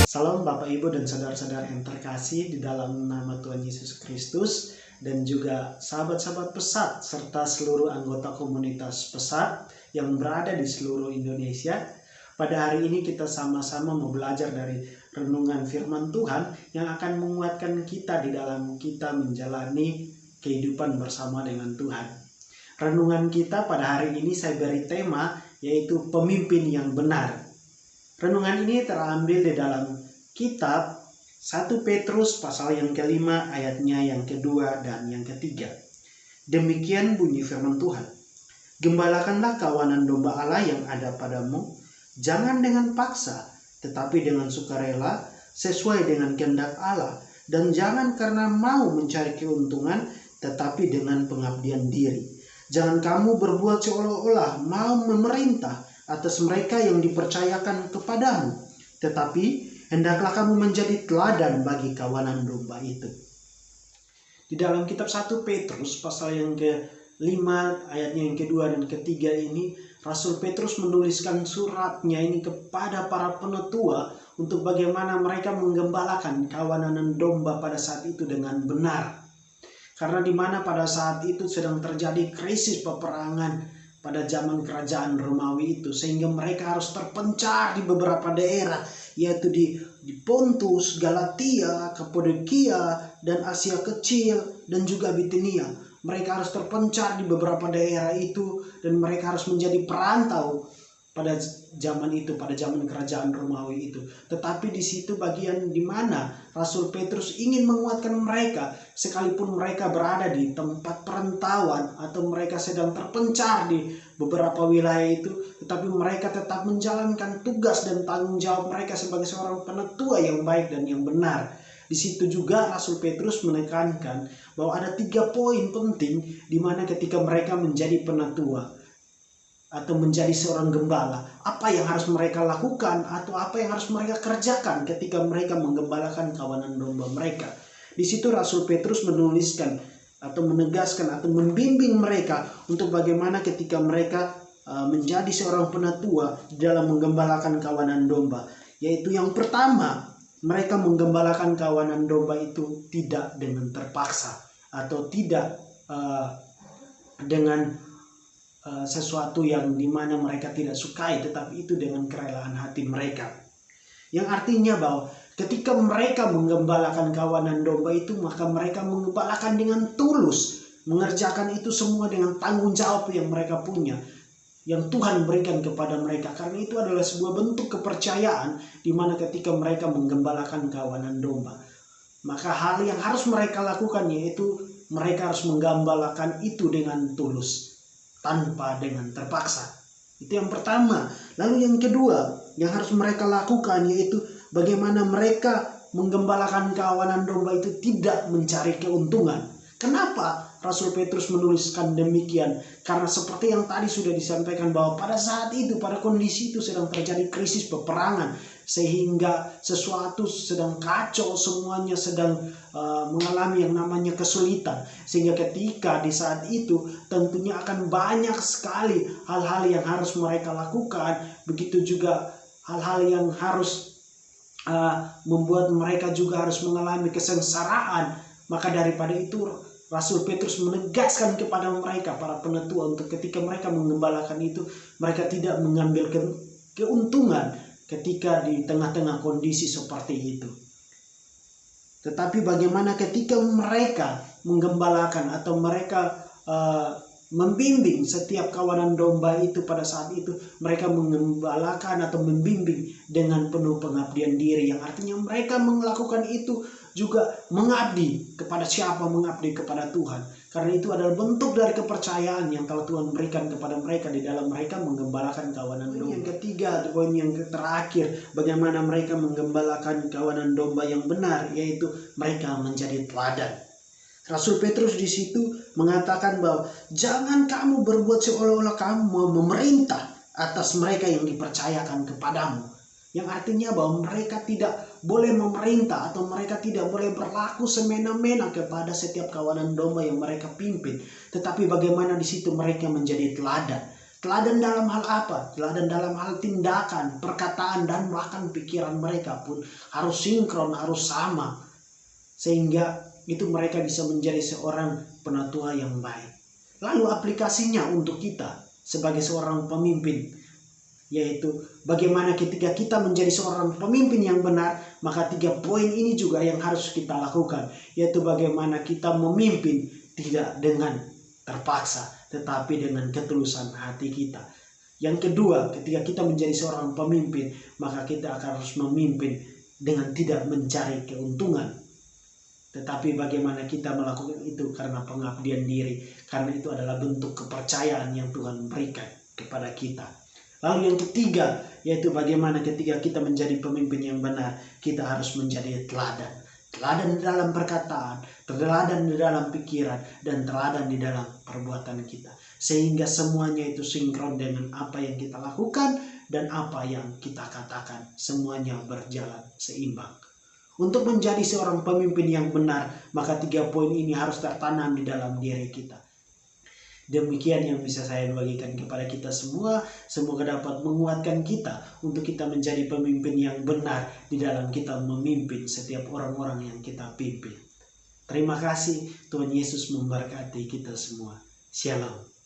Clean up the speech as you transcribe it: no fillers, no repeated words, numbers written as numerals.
Salam Bapak Ibu dan saudara-saudara yang terkasih di dalam nama Tuhan Yesus Kristus, dan juga sahabat-sahabat Pesat serta seluruh anggota komunitas Pesat yang berada di seluruh Indonesia. Pada hari ini kita sama-sama mau belajar dari renungan firman Tuhan yang akan menguatkan kita di dalam kita menjalani kehidupan bersama dengan Tuhan. Renungan kita pada hari ini saya beri tema yaitu pemimpin yang benar. Renungan ini terambil di dalam kitab 1 Petrus pasal yang kelima ayatnya yang kedua dan yang ketiga. Demikian bunyi firman Tuhan. Gembalakanlah kawanan domba Allah yang ada padamu, jangan dengan paksa, tetapi dengan sukarela, sesuai dengan kehendak Allah, dan jangan karena mau mencari keuntungan, tetapi dengan pengabdian diri. Jangan kamu berbuat seolah-olah mau memerintah atas mereka yang dipercayakan kepadamu, tetapi hendaklah kamu menjadi teladan bagi kawanan domba itu. Di dalam kitab 1 Petrus pasal yang ke-5 ayatnya yang kedua dan ketiga ini, Rasul Petrus menuliskan suratnya ini kepada para penetua untuk bagaimana mereka menggembalakan kawanan domba pada saat itu dengan benar. Karena di mana pada saat itu sedang terjadi krisis peperangan pada zaman kerajaan Romawi itu, sehingga mereka harus terpencar di beberapa daerah, yaitu di Pontus, Galatia, Kapadokia, dan Asia Kecil, dan juga Bitinia. Mereka harus terpencar di beberapa daerah itu, dan mereka harus menjadi perantau pada zaman itu, pada zaman kerajaan Romawi itu. Tetapi di situ bagian di mana Rasul Petrus ingin menguatkan mereka, sekalipun mereka berada di tempat perantauan atau mereka sedang terpencar di beberapa wilayah itu, tetapi mereka tetap menjalankan tugas dan tanggung jawab mereka sebagai seorang penetua yang baik dan yang benar. Di situ juga Rasul Petrus menekankan bahwa ada 3 poin penting di mana ketika mereka menjadi penetua atau menjadi seorang gembala, apa yang harus mereka lakukan atau apa yang harus mereka kerjakan ketika mereka menggembalakan kawanan domba mereka. Di situ Rasul Petrus menuliskan atau menegaskan atau membimbing mereka untuk bagaimana ketika mereka menjadi seorang penetua dalam menggembalakan kawanan domba. Yaitu yang pertama, mereka menggembalakan kawanan domba itu tidak dengan terpaksa atau tidak dengan sesuatu yang dimana mereka tidak sukai, tetapi itu dengan kerelaan hati mereka. Yang artinya bahwa ketika mereka menggembalakan kawanan domba itu, maka mereka menggembalakan dengan tulus, mengerjakan itu semua dengan tanggung jawab yang mereka punya, yang Tuhan berikan kepada mereka. Karena itu adalah sebuah bentuk kepercayaan di mana ketika mereka menggembalakan kawanan domba, maka hal yang harus mereka lakukan yaitu mereka harus menggembalakan itu dengan tulus, tanpa dengan terpaksa. Itu yang pertama. Lalu yang kedua yang harus mereka lakukan yaitu bagaimana mereka menggembalakan kawanan domba itu tidak mencari keuntungan. Kenapa Rasul Petrus menuliskan demikian? Karena seperti yang tadi sudah disampaikan bahwa pada saat itu, pada kondisi itu sedang terjadi krisis peperangan, sehingga sesuatu sedang kacau, semuanya sedang mengalami yang namanya kesulitan. Sehingga ketika di saat itu tentunya akan banyak sekali hal-hal yang harus mereka lakukan. Begitu juga hal-hal yang harus membuat mereka juga harus mengalami kesengsaraan. Maka daripada itu Rasul Petrus menegaskan kepada mereka, para penetua, untuk ketika mereka menggembalakan itu, mereka tidak mengambil keuntungan ketika di tengah-tengah kondisi seperti itu. Tetapi bagaimana ketika mereka menggembalakan atau mereka membimbing setiap kawanan domba itu, pada saat itu mereka menggembalakan atau membimbing dengan penuh pengabdian diri, yang artinya mereka melakukan itu juga mengabdi kepada siapa? Mengabdi kepada Tuhan. Karena itu adalah bentuk dari kepercayaan yang telah Tuhan berikan kepada mereka di dalam mereka menggembalakan kawanan domba. Yang ketiga, poin yang terakhir, bagaimana mereka menggembalakan kawanan domba yang benar, yaitu mereka menjadi teladan. Rasul Petrus di situ mengatakan bahwa jangan kamu berbuat seolah-olah kamu memerintah atas mereka yang dipercayakan kepadamu. Yang artinya bahwa mereka tidak boleh memerintah atau mereka tidak boleh berlaku semena-mena kepada setiap kawanan domba yang mereka pimpin. Tetapi bagaimana di situ mereka menjadi teladan. Teladan dalam hal apa? Teladan dalam hal tindakan, perkataan, dan bahkan pikiran mereka pun harus sinkron, harus sama. Sehingga itu mereka bisa menjadi seorang penatua yang baik. Lalu aplikasinya untuk kita sebagai seorang pemimpin, yaitu bagaimana ketika kita menjadi seorang pemimpin yang benar, maka 3 poin ini juga yang harus kita lakukan, yaitu bagaimana kita memimpin tidak dengan terpaksa, tetapi dengan ketulusan hati kita. Yang kedua, ketika kita menjadi seorang pemimpin, maka kita akan harus memimpin dengan tidak mencari keuntungan, tetapi bagaimana kita melakukan itu karena pengabdian diri, karena itu adalah bentuk kepercayaan yang Tuhan berikan kepada kita. Lalu yang ketiga, yaitu bagaimana ketika kita menjadi pemimpin yang benar, kita harus menjadi teladan. Teladan di dalam perkataan, teladan di dalam pikiran, dan teladan di dalam perbuatan kita. Sehingga semuanya itu sinkron dengan apa yang kita lakukan dan apa yang kita katakan. Semuanya berjalan seimbang. Untuk menjadi seorang pemimpin yang benar, maka 3 poin ini harus tertanam di dalam diri kita. Demikian yang bisa saya bagikan kepada kita semua. Semoga dapat menguatkan kita untuk kita menjadi pemimpin yang benar di dalam kita memimpin setiap orang-orang yang kita pimpin. Terima kasih. Tuhan Yesus memberkati kita semua. Shalom.